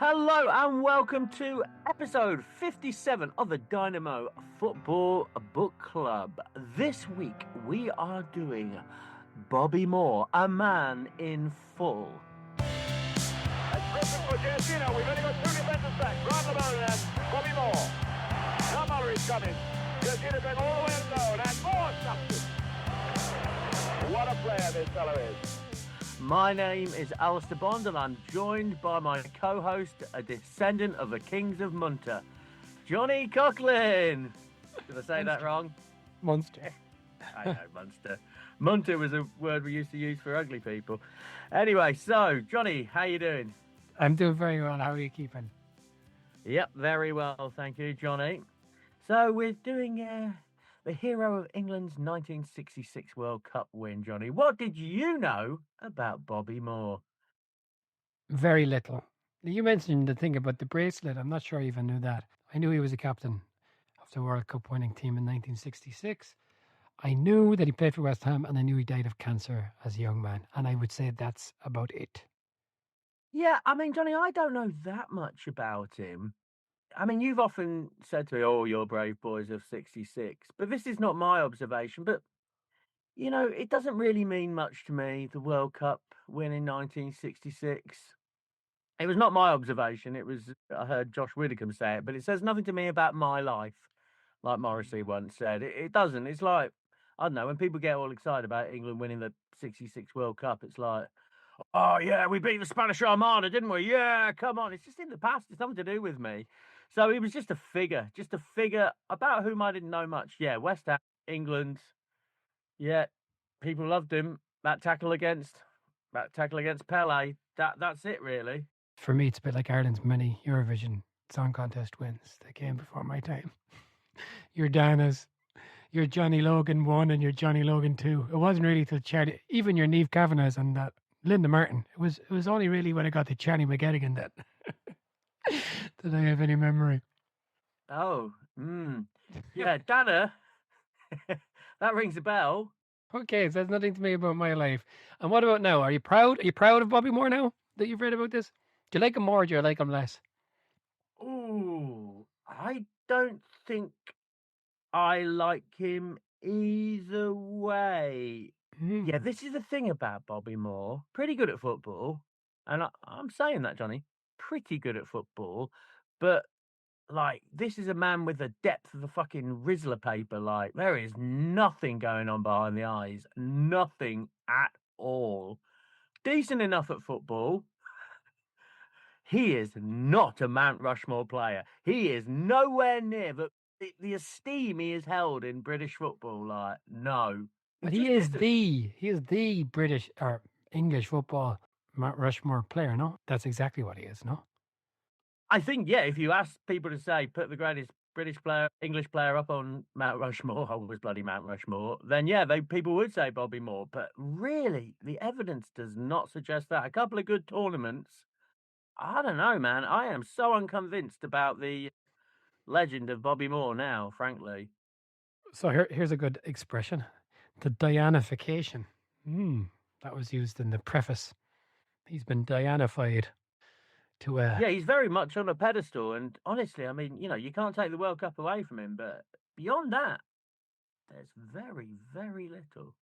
Hello and welcome to episode 57 of the Dynamo Football Book Club. This week we are doing Bobby Moore, a man in full. That's for Giacchino. We've only got two defenders back. Grant Lamone and Bobby Moore. Now Mallory's coming. Giacchino going all the way alone and Moore stops it. What a player this fellow is. My name is Alistair Bond and I'm joined by my co-host, a descendant of the Kings of Munster, Johnny Coughlin. Did I say that wrong? Munster. I know, Munster. Munter was a word we used to use for ugly people. Anyway, so, Johnny, how you doing? I'm doing very well. How are you keeping? Yep, very well, thank you, Johnny. So, we're doing the hero of England's 1966 World Cup win, Johnny. What did you know about Bobby Moore? Very little. You mentioned the thing about the bracelet. I'm not sure I even knew that. I knew he was a captain of the World Cup winning team in 1966. I knew that he played for West Ham and I knew he died of cancer as a young man. And I would say that's about it. Yeah, I mean, Johnny, I don't know that much about him. I mean, you've often said to me, oh, you're brave boys of 66. But this is not my observation. But, you know, it doesn't really mean much to me, the World Cup win in 1966. It was not my observation. It was, I heard Josh Widdicombe say it, but it says nothing to me about my life, like Morrissey once said. It doesn't. It's like, I don't know, when people get all excited about England winning the 66 World Cup, it's like, oh, yeah, we beat the Spanish Armada, didn't we? Yeah, come on. It's just in the past. It's nothing to do with me. So he was just a figure about whom I didn't know much. Yeah, West Ham, England. Yeah, people loved him. That tackle against Pele. That's it, really. For me, it's a bit like Ireland's many Eurovision Song Contest wins that came before my time. Your Dana's, your Johnny Logan 1 and your Johnny Logan 2. It wasn't really till Charlie, even your Niamh Kavanagh's and that Linda Martin. It was only really when I got to Charlie McGettigan that did I have any memory. Oh, yeah, Dana. That rings a bell. Okay, so that's nothing to me about my life. And what about now? Are you proud? Are you proud of Bobby Moore now that you've read about this? Do you like him more or do you like him less? Ooh, I don't think I like him either way. Yeah, this is the thing about Bobby Moore. Pretty good at football. And I'm saying that, Johnny. Pretty good at football. But, like, this is a man with the depth of the fucking Rizzler paper. Like, there is nothing going on behind the eyes. Nothing at all. Decent enough at football. He is not a Mount Rushmore player. He is nowhere near the esteem he is held in British football. Like, no. But he is the British or English football Mount Rushmore player, no? That's exactly what he is, no? I think, yeah, if you ask people to say, put the greatest English player up on Mount Rushmore, always bloody Mount Rushmore, then yeah, people would say Bobby Moore. But really, the evidence does not suggest that. A couple of good tournaments, I don't know, man. I am so unconvinced about the legend of Bobby Moore now, frankly. So here's a good expression. The Dianification. That was used in the preface. He's been Dianified to Yeah, he's very much on a pedestal. And honestly, I mean, you know, you can't take the World Cup away from him. But beyond that, there's very, very little.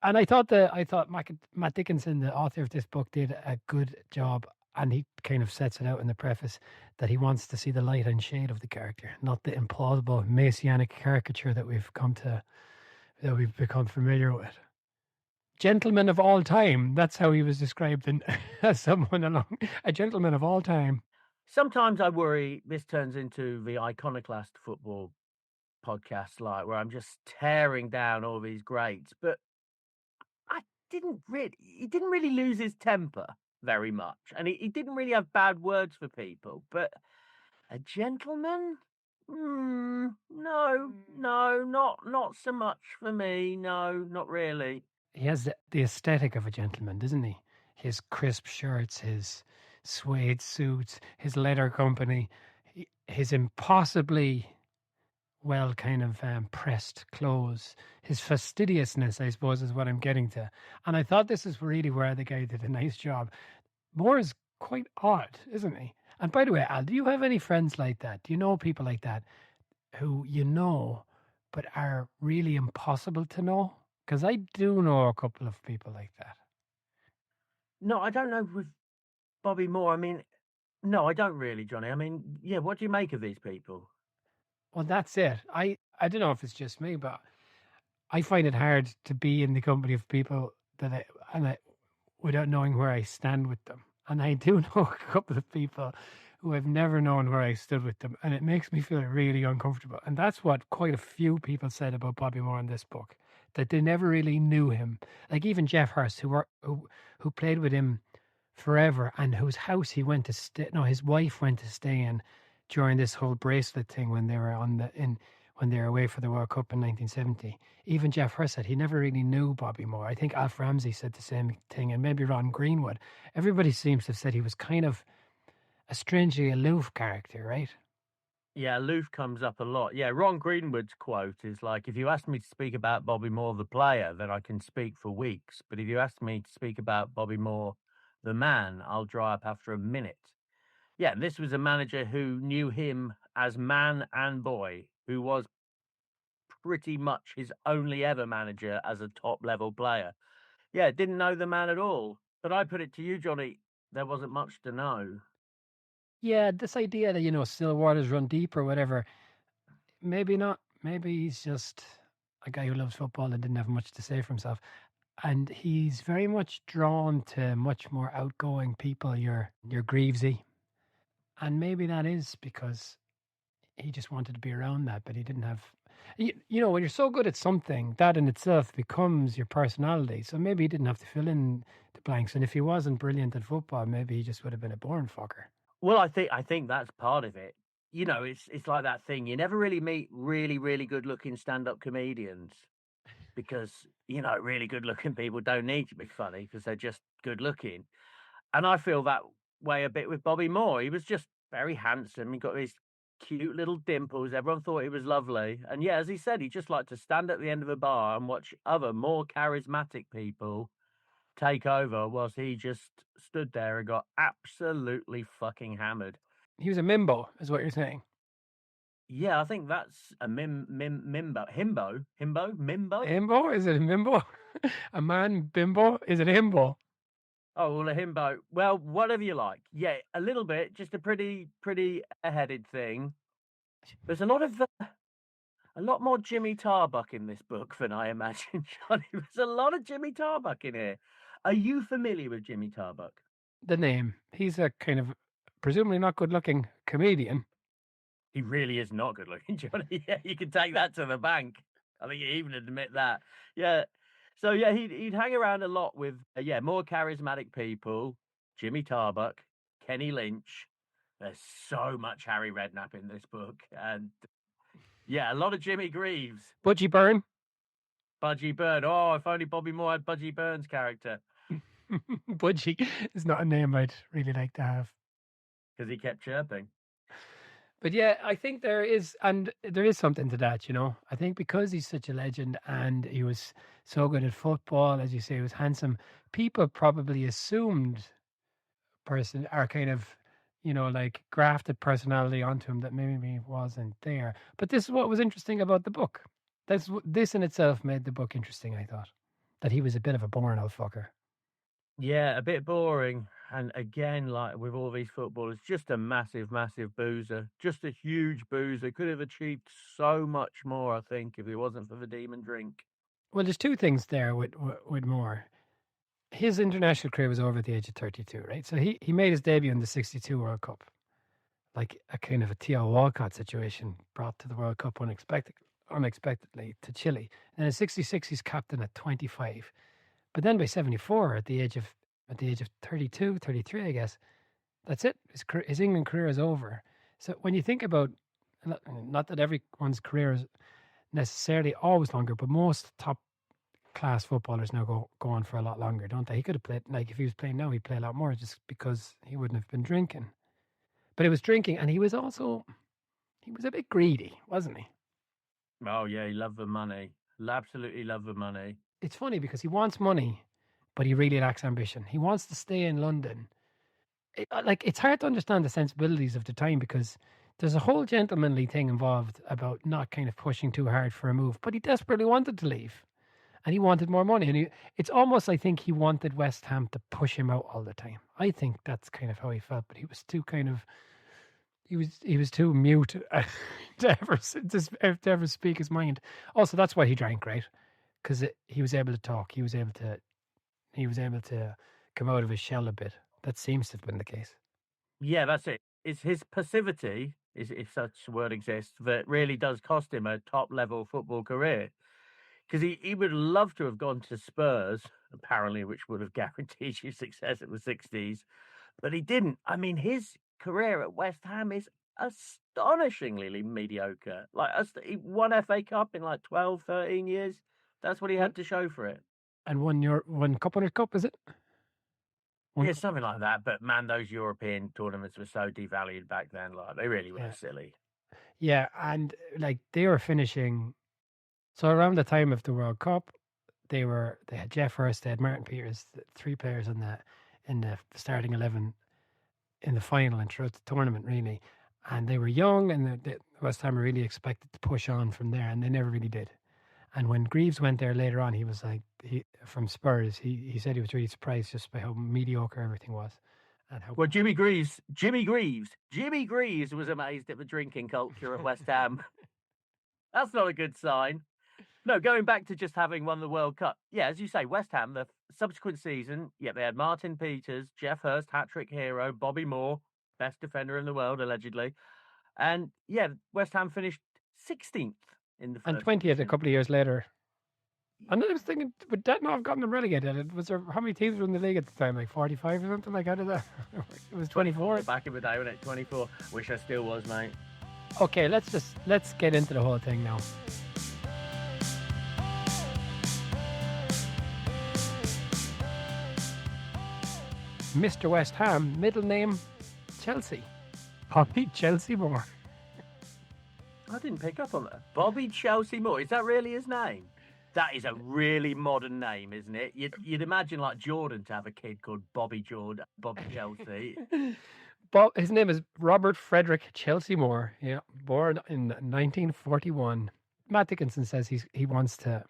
And I thought Matt Dickinson, the author of this book, did a good job. And he kind of sets it out in the preface that he wants to see the light and shade of the character, not the implausible messianic caricature that we've become familiar with. Gentleman of all time. That's how he was described as someone along a gentleman of all time. Sometimes I worry this turns into the iconoclast football podcast, like where I'm just tearing down all these greats. But he didn't really lose his temper very much, and he didn't really have bad words for people. But a gentleman? No, not so much for me. No, not really. He has the aesthetic of a gentleman, doesn't he? His crisp shirts, his suede suits, his leather company, his impossibly well kind of pressed clothes, his fastidiousness, I suppose, is what I'm getting to. And I thought this is really where the guy did a nice job. Moore is quite odd, isn't he? And by the way, Al, do you have any friends like that? Do you know people like that who you know but are really impossible to know? Because I do know a couple of people like that. No, I don't know with Bobby Moore. I mean, no, I don't really, Johnny. I mean, yeah, what do you make of these people? Well, that's it. I don't know if it's just me, but I find it hard to be in the company of people without knowing where I stand with them. And I do know a couple of people who I've never known where I stood with them, and it makes me feel really uncomfortable. And that's what quite a few people said about Bobby Moore in this book, that they never really knew him. Like even Jeff Hurst, who played with him forever, and whose house he went to stay. No, his wife went to stay in during this whole bracelet thing when they were when they were away for the World Cup in 1970. Even Jeff Hurst said he never really knew Bobby Moore. I think Alf Ramsey said the same thing, and maybe Ron Greenwood. Everybody seems to have said he was kind of a strangely aloof character, right? Yeah, aloof comes up a lot. Yeah, Ron Greenwood's quote is like, if you ask me to speak about Bobby Moore, the player, then I can speak for weeks. But if you ask me to speak about Bobby Moore, the man, I'll dry up after a minute. Yeah, this was a manager who knew him as man and boy, who was pretty much his only ever manager as a top level player. Yeah, didn't know the man at all. But I put it to you, Johnny, there wasn't much to know. Yeah, this idea that, still waters run deep or whatever, maybe not. Maybe he's just a guy who loves football and didn't have much to say for himself. And he's very much drawn to much more outgoing people, your Greavesy. And maybe that is because he just wanted to be around that, but he didn't have. When you're so good at something, that in itself becomes your personality. So maybe he didn't have to fill in the blanks. And if he wasn't brilliant at football, maybe he just would have been a boring fucker. Well, I think that's part of it. It's like that thing. You never really meet really, really good looking stand up comedians because, really good looking people don't need to be funny because they're just good looking. And I feel that way a bit with Bobby Moore. He was just very handsome. He got these cute little dimples. Everyone thought he was lovely. And yeah, as he said, he just liked to stand at the end of a bar and watch other more charismatic people take over whilst he just stood there and got absolutely fucking hammered. He was a mimbo, is what you're saying. Yeah, I think that's a mimbo. Mimbo? Himbo? Is it a mimbo? A man bimbo? Is it a himbo? Oh, well, a himbo. Well, whatever you like. Yeah, a little bit, just a pretty headed thing. There's a lot more Jimmy Tarbuck in this book than I imagined, Johnny. There's a lot of Jimmy Tarbuck in here. Are you familiar with Jimmy Tarbuck? The name. He's a kind of presumably not good looking comedian. He really is not good looking, Johnny. Yeah, you can take that to the bank. I think you even admit that. Yeah. So yeah, he'd hang around a lot with more charismatic people. Jimmy Tarbuck, Kenny Lynch. There's so much Harry Redknapp in this book, and yeah, a lot of Jimmy Greaves. Budgie Byrne. Budgie Byrne. Oh, if only Bobby Moore had Budgie Byrne's character. Budgie is not a name I'd really like to have. Because he kept chirping. But yeah, I think there is something to that, I think because he's such a legend and he was so good at football, as you say, he was handsome, people probably assumed person are kind of, like grafted personality onto him that maybe wasn't there. But this is what was interesting about the book. This in itself made the book interesting, I thought. That he was a bit of a boring old fucker. Yeah, a bit boring. And again, like with all these footballers, just a massive, massive boozer. Just a huge boozer. Could have achieved so much more, I think, if it wasn't for the demon drink. Well, there's two things there with Moore. His international career was over at the age of 32, right? So he made his debut in the 62 World Cup. Like a kind of a Theo Walcott situation, brought to the World Cup unexpectedly to Chile. And in 66, he's captain at 25. But then by 74, at the age of 32, 33, I guess, that's it. His England career is over. So when you think about, not that everyone's career is necessarily always longer, but most top class footballers now go on for a lot longer, don't they? He could have played, like if he was playing now, he'd play a lot more just because he wouldn't have been drinking. But it was drinking, and he was a bit greedy, wasn't he? Oh yeah, he loved the money. Absolutely loved the money. It's funny because he wants money, but he really lacks ambition. He wants to stay in London it's hard to understand the sensibilities of the time because there's a whole gentlemanly thing involved about not kind of pushing too hard for a move, but he desperately wanted to leave and he wanted more money. And it's almost, I think he wanted West Ham to push him out all the time. I think that's kind of how he felt, but he was too kind of, he was too mute to ever speak his mind. Also, that's why he drank, right? Because he was able to talk. He was able to come out of his shell a bit. That seems to have been the case. Yeah, that's it. It's his passivity, if such a word exists, that really does cost him a top-level football career. Because he would love to have gone to Spurs, apparently, which would have guaranteed you success at the 60s, but he didn't. I mean, his career at West Ham is astonishingly mediocre. Like, he won FA Cup in like 12, 13 years. That's what he had to show for it. And won Cup Winners' Cup, is it? Yeah, something like that. But man, those European tournaments were so devalued back then. Like, they really were silly. Yeah, and like they were finishing. So around the time of the World Cup, they had Jeff Hurst, they had Martin Peters, three players in the starting 11 in the final and throughout the tournament, really. And they were young, and the West Ham were really expected to push on from there, and they never really did. And when Greaves went there later on, he was like, from Spurs, he said he was really surprised just by how mediocre everything was. And how Well, Jimmy Greaves was amazed at the drinking culture at West Ham. That's not a good sign. No, going back to just having won the World Cup. Yeah, as you say, West Ham, the subsequent season, they had Martin Peters, Jeff Hurst, hat-trick hero, Bobby Moore, best defender in the world, allegedly. And yeah, West Ham finished 16th in the first and 20th a couple of years later. And I was thinking, would that not have gotten them relegated? Was there, how many teams were in the league at the time? Like 45 or something? Like, how did that? It was 24. Back in the day, wasn't it? 24. Wish I still was, mate. Okay, let's get into the whole thing now. Mr. West Ham, middle name Chelsea. Bobby Chelsea Moore. I didn't pick up on that. Bobby Chelsea Moore. Is that really his name? That is a really modern name, isn't it? You'd imagine like Jordan to have a kid called Bobby Chelsea. His name is Robert Frederick Chelsea Moore. Yeah, born in 1941. Matt Dickinson says he wants to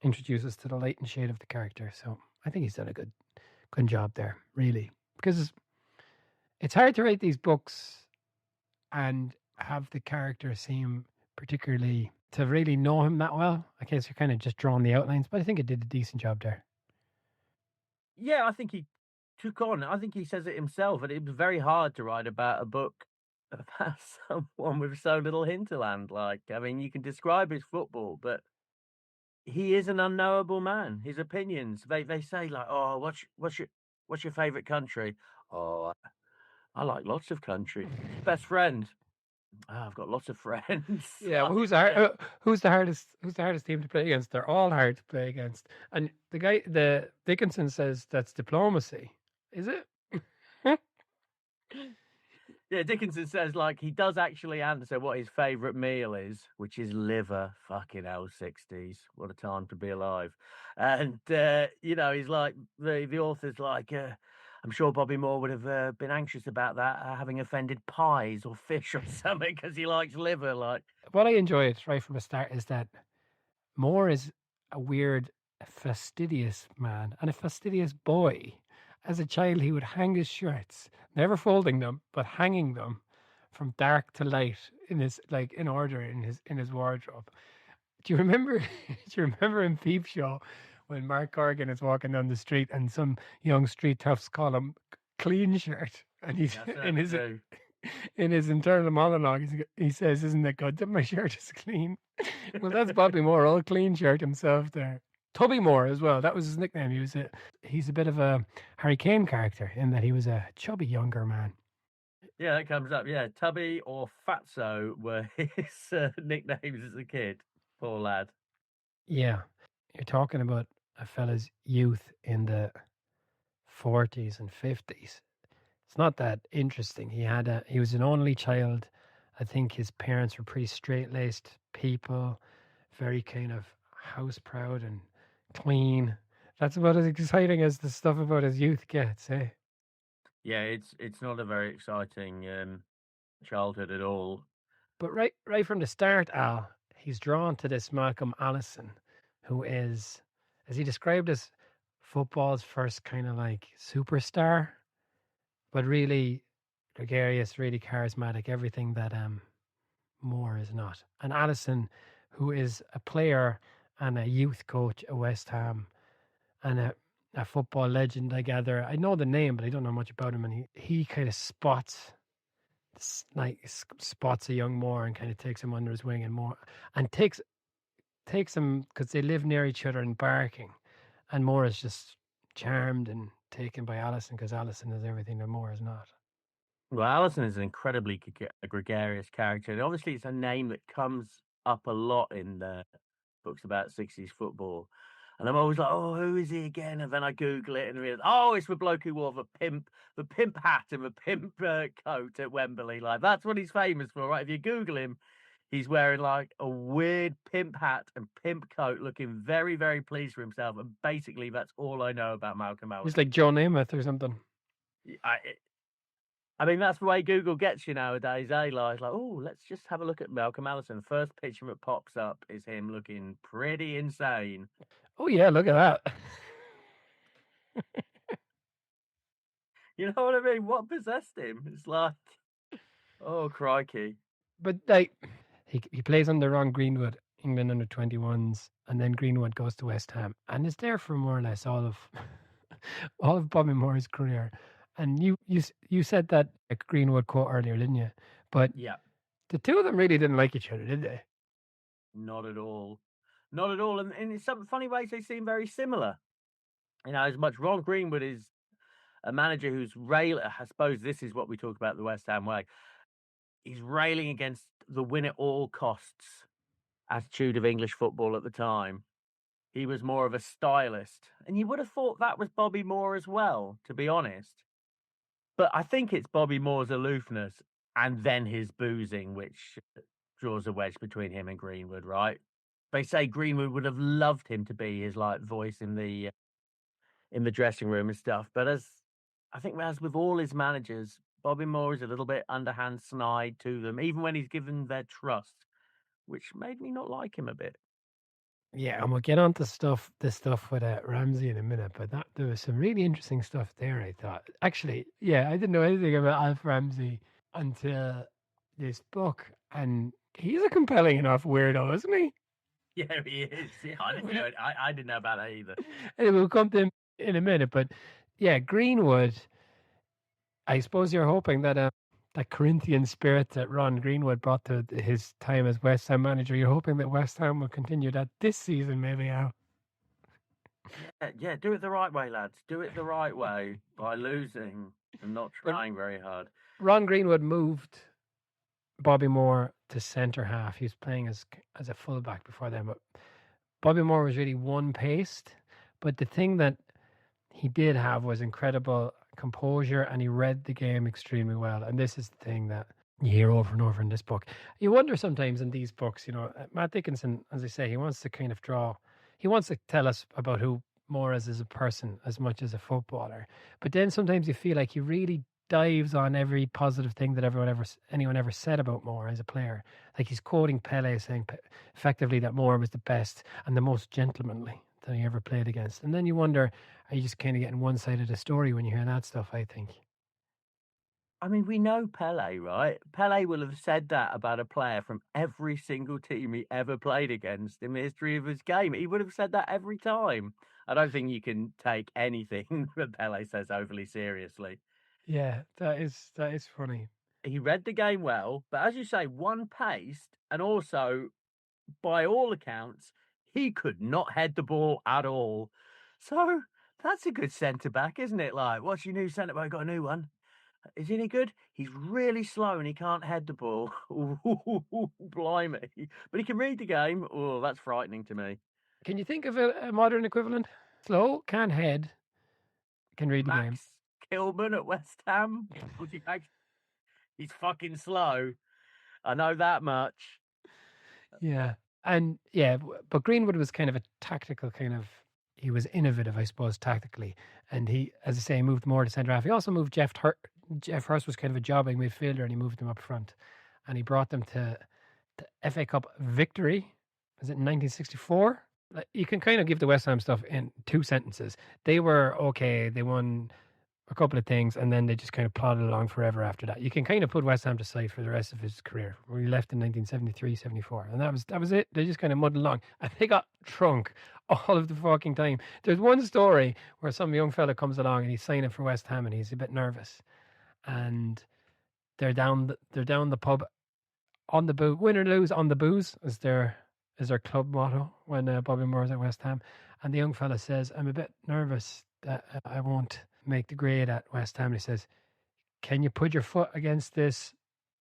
introduce us to the light and shade of the character. So I think he's done a good job there, really, because it's hard to write these books and have the character seem particularly to really know him that well. I guess you're kind of just drawing the outlines, but I think it did a decent job there. Yeah, I think he took on. I think he says it himself, and it was very hard to write about a book about someone with so little hinterland. Like, I mean, you can describe his football, but he is an unknowable man. His opinions, they say like, oh, what's your favorite country? Oh, I like lots of countries. Best friend. Oh, I've got lots of friends. Yeah, well, who's the hardest team to play against? They're all hard to play against. And the Dickinson says that's diplomacy. Is it? Yeah, Dickinson says like he does actually answer what his favourite meal is, which is liver. Fucking hell, 60s. What a time to be alive. And he's like the author's like, I'm sure Bobby Moore would have been anxious about that, having offended pies or fish or something because he likes liver. Like, what I enjoyed right from the start is that Moore is a weird, fastidious man and a fastidious boy. As a child, he would hang his shirts, never folding them, but hanging them from dark to light in order in his wardrobe. Do you remember? Do you remember in Peep Show when Mark Corrigan is walking down the street and some young street toughs call him clean shirt, and he's in his internal monologue he says, "Isn't it good that my shirt is clean?" Well, that's Bobby Moore, all clean shirt himself there. Tubby Moore as well. That was his nickname. He's a bit of a Harry Kane character in that he was a chubby younger man. Yeah, that comes up. Yeah, Tubby or Fatso were his nicknames as a kid. Poor lad. Yeah, you're talking about a fella's youth in the 40s and 50s. It's not that interesting. He was an only child. I think his parents were pretty straight-laced people, very kind of house proud and clean. That's about as exciting as the stuff about his youth gets, eh? Yeah, it's not a very exciting childhood at all. But right from the start, Al, he's drawn to this Malcolm Allison, who is, as he described as football's first kind of like superstar, but really gregarious, really charismatic, everything that Moore is not. And Allison, who is a player and a youth coach at West Ham and a football legend, I gather. I know the name, but I don't know much about him. And he kind of spots a young Moore and kind of takes him under his wing and more and takes him because they live near each other in Barking, and Moore is just charmed and taken by Allison because Allison is everything that Moore is not. Well, Alison is an incredibly gregarious character, and obviously it's a name that comes up a lot in the books about 60s football. And I'm always like, oh, who is he again? And then I Google it and realize, oh, it's the bloke who wore the pimp hat and the pimp coat at Wembley. Like, that's what he's famous for, right? If you Google him, he's wearing like a weird pimp hat and pimp coat, looking very, very pleased for himself. And basically, that's all I know about Malcolm He's Allison. like Joe Namath or something. I, I mean, that's the way Google gets you nowadays, eh? Like, oh, let's just have a look at Malcolm Allison. First picture that pops up is him looking pretty insane. Oh yeah, look at that. You know what I mean? What possessed him? It's like, oh, crikey. But like he plays under Ron Greenwood, England under 21s, and then Greenwood goes to West Ham and is there for more or less all of all of Bobby Moore's career. And you said that Greenwood quote earlier, didn't you? But Yeah, the two of them really didn't like each other, did they? not at all. Not at all. And in some funny ways, they seem very similar. You know, as much Ron Greenwood is a manager who's I suppose this is what we talk about the West Ham way. He's railing against the win at all costs attitude of English football at the time. He was more of a stylist. And you would have thought that was Bobby Moore as well, to be honest. But I think it's Bobby Moore's aloofness and then his boozing, which draws a wedge between him and Greenwood, right? They say Greenwood would have loved him to be his like voice in the dressing room and stuff. But as with all his managers, Bobby Moore is a little bit underhand snide to them, even when he's given their trust, which made me not like him a bit. Yeah, and we'll get on to this stuff with Ramsey in a minute, but there was some really interesting stuff there, I thought. Actually, yeah, I didn't know anything about Alf Ramsey until this book, and he's a compelling enough weirdo, isn't he? Yeah, he is. Yeah, I didn't know. I didn't know about that either. And we'll come to him in a minute, but yeah, Greenwood. I suppose you're hoping that that Corinthian spirit that Ron Greenwood brought to his time as West Ham manager. You're hoping that West Ham will continue that this season, maybe. Al. Yeah. Do it the right way, lads. Do it the right way by losing and not But trying very hard. Ron Greenwood moved Bobby Moore to centre half. He was playing as a fullback before then, but Bobby Moore was really one paced. But the thing that he did have was incredible composure, and he read the game extremely well. And this is the thing that you hear over and over in this book. You wonder sometimes in these books, Matt Dickinson, as I say, he wants to kind of he wants to tell us about who Moore is as a person as much as a footballer. But then sometimes you feel like he really dives on every positive thing that anyone ever said about Moore as a player. Like he's quoting Pele saying effectively that Moore was the best and the most gentlemanly that he ever played against. And then you wonder, are you just kind of getting one side of the story when you hear that stuff, I think. I mean, we know Pele, right? Pele will have said that about a player from every single team he ever played against in the history of his game. He would have said that every time. I don't think you can take anything that Pele says overly seriously. Yeah, that is funny. He read the game well, but as you say, one paced, and also, by all accounts, he could not head the ball at all. So that's a good centre back, isn't it? Like, what's your new centre back? Got a new one. Is he any good? He's really slow and he can't head the ball. Ooh, blimey. But he can read the game. Oh, that's frightening to me. Can you think of a modern equivalent? Slow, can't head, can read the game. Max Kilman at West Ham. He's fucking slow. I know that much. Yeah. And yeah, but Greenwood was kind of a tactical kind of he was innovative, I suppose, tactically. And he, as I say, moved more to centre half. He also moved Jeff Hurst. Jeff Hurst was kind of a jobbing midfielder, and he moved him up front. And he brought them to the FA Cup victory. Was it in 1964? Like, you can kind of give the West Ham stuff in 2 sentences. They were okay. They won a couple of things, and then they just kind of plodded along forever after that. You can kind of put West Ham to side for the rest of his career. Where he left in 1973, 74, and that was it. They just kind of muddled along, and they got drunk all of the fucking time. There's one story where some young fella comes along and he's signing for West Ham, and he's a bit nervous, and they're down the pub on the booze. Win or lose on the booze is their club motto when Bobby Moore's at West Ham. And the young fella says, I'm a bit nervous that I won't make the grade at West Ham. He says, can you put your foot against this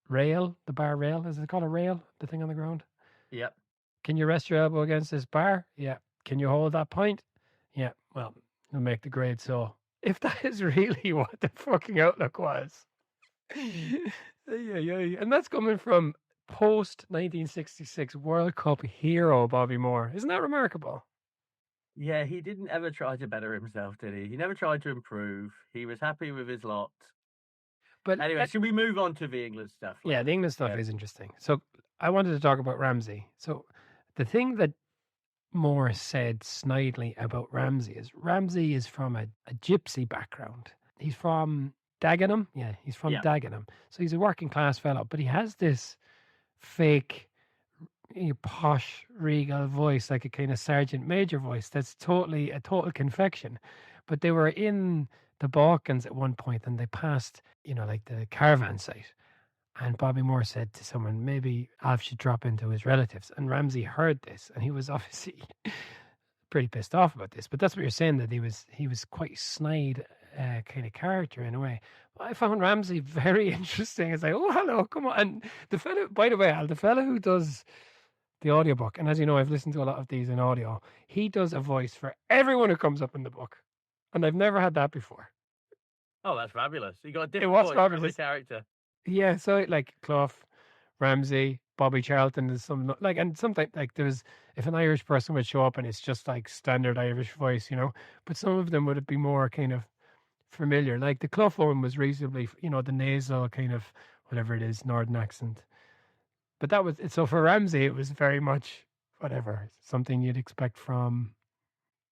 rail, the bar rail? Is it called a rail, the thing on the ground? Yep. Can you rest your elbow against this bar? Yeah. Can you hold that point? Yeah. Well, you'll make the grade. So if that is really what the fucking outlook was. And that's coming from post 1966 World Cup hero Bobby Moore. Isn't that remarkable? Yeah, he didn't ever try to better himself, did he? He never tried to improve. He was happy with his lot. But anyway, should we move on to the England stuff? Yeah, the England stuff is interesting. So I wanted to talk about Ramsey. So the thing that Moore said snidely about Ramsey is from a gypsy background. He's from Dagenham. Yeah, he's from Dagenham. So he's a working class fellow, but he has this fake, posh, regal voice, like a kind of Sergeant Major voice. That's a total confection. But they were in the Balkans at one point, and they passed, like the caravan site. And Bobby Moore said to someone, maybe Alf should drop into his relatives. And Ramsey heard this, and he was obviously pretty pissed off about this. But that's what you're saying, that he was quite snide kind of character in a way. But I found Ramsey very interesting. It's like, oh, hello, come on. And the fella, by the way, Al, the fella who does the audiobook, and as you know, I've listened to a lot of these in audio, he does a voice for everyone who comes up in the book. And I've never had that before. Oh, that's fabulous. You got a different voice for every character. Yeah, so like Clough, Ramsey, Bobby Charlton, there's some and sometimes there's, if an Irish person would show up and it's just like standard Irish voice, but some of them would be more kind of familiar. Like the Clough one was reasonably, the nasal kind of whatever it is, northern accent. But that was it. So for Ramsey, it was very much whatever, something you'd expect from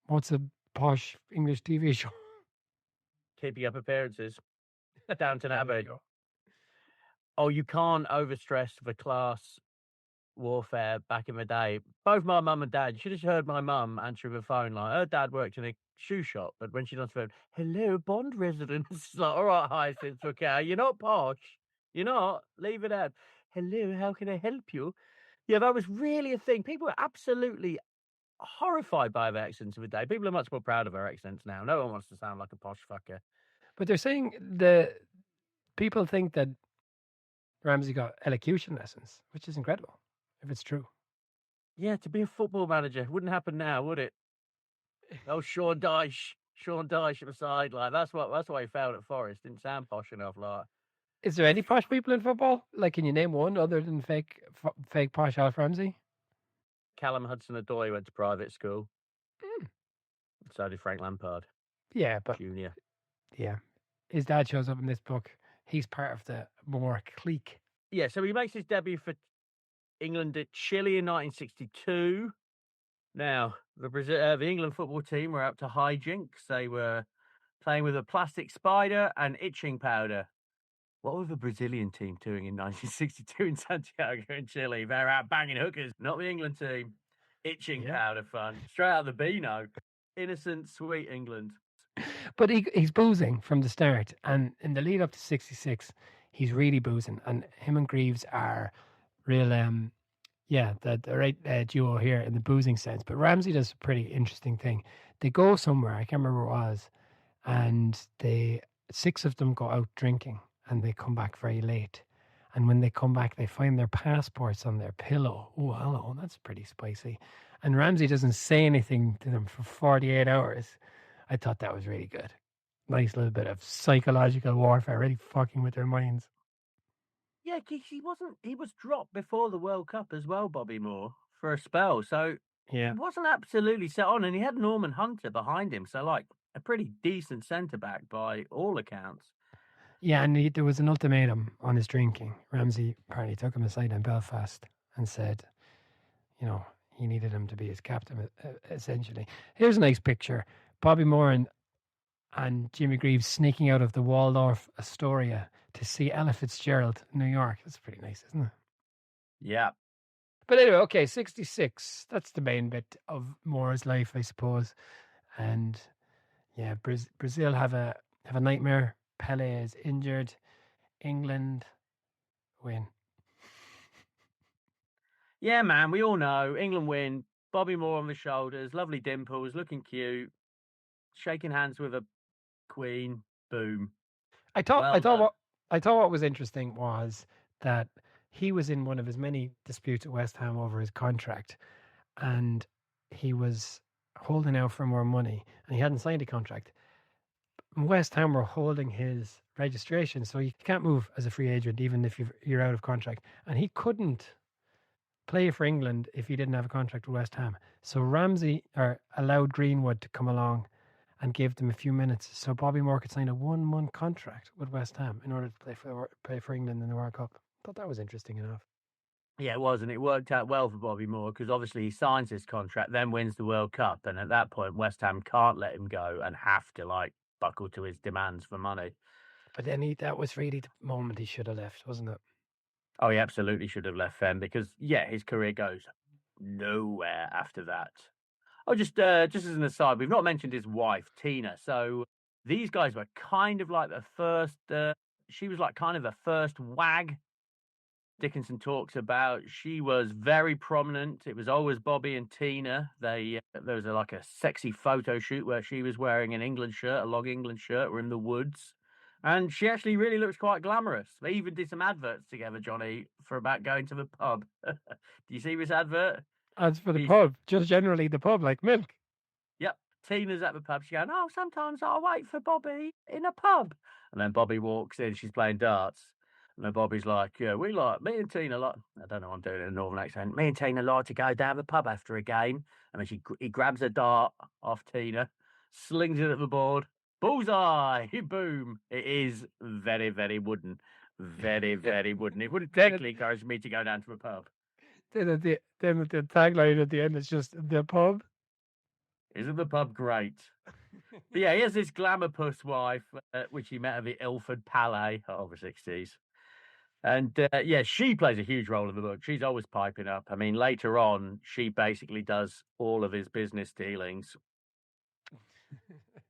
what's a posh English TV show. Keeping Up Appearances. Downton Abbey. Oh, you can't overstress the class warfare back in the day. Both my mum and dad, you should have heard my mum answering the phone. Like, her dad worked in a shoe shop, but when she does the phone, hello, Bond resident. It's like, all right, Hyacinth, okay, you're not posh. You're not. Leave it out. Hello, how can I help you? Yeah, that was really a thing. People were absolutely horrified by their accents of the day. People are much more proud of their accents now. No one wants to sound like a posh fucker. But they're saying the people think that Ramsey got elocution lessons, which is incredible, if it's true. Yeah, to be a football manager wouldn't happen now, would it? Oh, Sean Dyche at the side, like that's why he failed at Forest. Didn't sound posh enough, like. Is there any posh people in football? Like, can you name one other than fake posh Alf Ramsey? Callum Hudson-Odoi went to private school. So did Frank Lampard. Yeah, but Junior. Yeah, his dad shows up in this book. He's part of the Moore clique. Yeah, so he makes his debut for England at Chile in 1962. Now, the England football team were up to hijinks. They were playing with a plastic spider and itching powder. What were the Brazilian team doing in 1962 in Santiago in Chile? They're out banging hookers, not the England team. Itching powder fun. Straight out of the Beano. Innocent, sweet England. But he's boozing from the start. And in the lead up to 66, he's really boozing. And him and Greaves are real, the right duo here in the boozing sense. But Ramsey does a pretty interesting thing. They go somewhere, I can't remember where it was, and 6 of them go out drinking. And they come back very late. And when they come back, they find their passports on their pillow. Oh, hello, that's pretty spicy. And Ramsey doesn't say anything to them for 48 hours. I thought that was really good. Nice little bit of psychological warfare, really fucking with their minds. Yeah, he was dropped before the World Cup as well, Bobby Moore, for a spell. So Yeah. wasn't absolutely set on, and he had Norman Hunter behind him, so like a pretty decent centre back by all accounts. Yeah, and there was an ultimatum on his drinking. Ramsey apparently took him aside in Belfast and said, you know, he needed him to be his captain, essentially. Here's a nice picture. Bobby Moore and Jimmy Greaves sneaking out of the Waldorf Astoria to see Ella Fitzgerald in New York. That's pretty nice, isn't it? Yeah. But anyway, okay, 66. That's the main bit of Moore's life, I suppose. And yeah, Brazil have a nightmare. Pele is injured. England win. Yeah, man, we all know England win. Bobby Moore on the shoulders, lovely dimples, looking cute, shaking hands with a queen. Boom. I thought Well done. what was interesting was that he was in one of his many disputes at West Ham over his contract, and he was holding out for more money, and he hadn't signed a contract. West Ham were holding his registration, so you can't move as a free agent even if you're out of contract, and he couldn't play for England if he didn't have a contract with West Ham. So Ramsey allowed Greenwood to come along and gave them a few minutes, so Bobby Moore could sign a 1-month contract with West Ham in order to play for England in the World Cup. I thought that was interesting enough. Yeah, it was, and it worked out well for Bobby Moore because obviously he signs his contract, then wins the World Cup, and at that point, West Ham can't let him go and have to like buckle to his demands for money. But then that was really the moment he should have left, wasn't it? Oh, he absolutely should have left Fen because yeah, his career goes nowhere after that. Oh, just as an aside, we've not mentioned his wife, Tina. So these guys were kind of like the first. She was like kind of the first wag Dickinson talks about. She was very prominent. It was always Bobby and Tina. There was like a sexy photo shoot where she was wearing an England shirt, a log England shirt. We're in the woods, and she actually really looks quite glamorous. They even did some adverts together, Johnny, for about going to the pub. Do you see this advert? As for the He's pub, just generally the pub, like milk. Yep. Tina's at the pub. She's going, oh, sometimes I'll wait for Bobby in a pub. And then Bobby walks in. She's playing darts. And then Bobby's like, yeah, me and Tina like, I don't know, I'm doing it in a northern accent. Me and Tina like to go down the pub after a game. And then he grabs a dart off Tina, slings it at the board. Bullseye! Boom. It is very, very wooden. Very, very wooden. It wouldn't technically encourage me to go down to the pub. Then the tagline at the end is just the pub. Isn't the pub great? But yeah, he has this glamour puss wife, which he met at the Ilford Palais over 60s. And yeah, she plays a huge role in the book. She's always piping up. I mean, later on, she basically does all of his business dealings,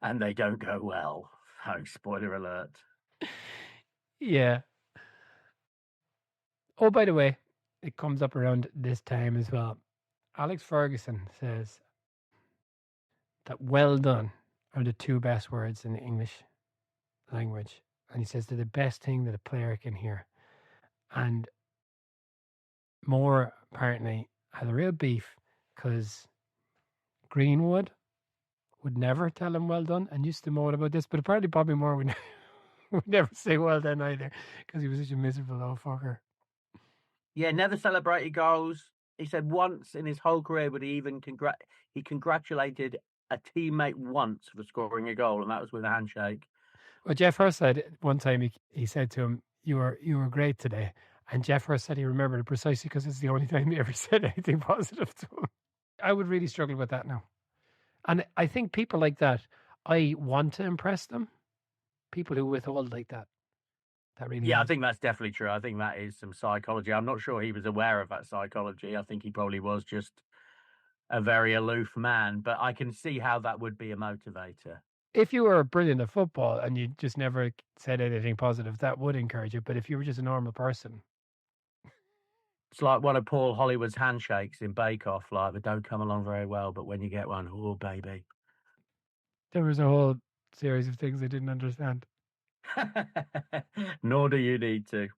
and they don't go well. Oh, spoiler alert. Yeah. Oh, by the way, it comes up around this time as well. Alex Ferguson says that well done are the two best words in the English language. And he says they're the best thing that a player can hear. And Moore apparently had a real beef because Greenwood would never tell him well done and used to moan about this. But apparently Bobby Moore would, would never say well done either because he was such a miserable old fucker. Yeah, never celebrated goals. He said once in his whole career would he even congratulated a teammate once for scoring a goal, and that was with a handshake. Well, Jeff Hurst said one time he said to him, "You were great today," and Jeff Hurst said he remembered it precisely because it's the only time he ever said anything positive to him. I would really struggle with that now, and I think people like that, I want to impress them. People who withhold like that. Really yeah, I think that's definitely true. I think that is some psychology. I'm not sure he was aware of that psychology. I think he probably was just a very aloof man, but I can see how that would be a motivator. If you were brilliant at football and you just never said anything positive, that would encourage you. But if you were just a normal person, it's like one of Paul Hollywood's handshakes in Bake Off, like they don't come along very well, but when you get one, oh baby. There was a whole series of things I didn't understand. Nor do you need to.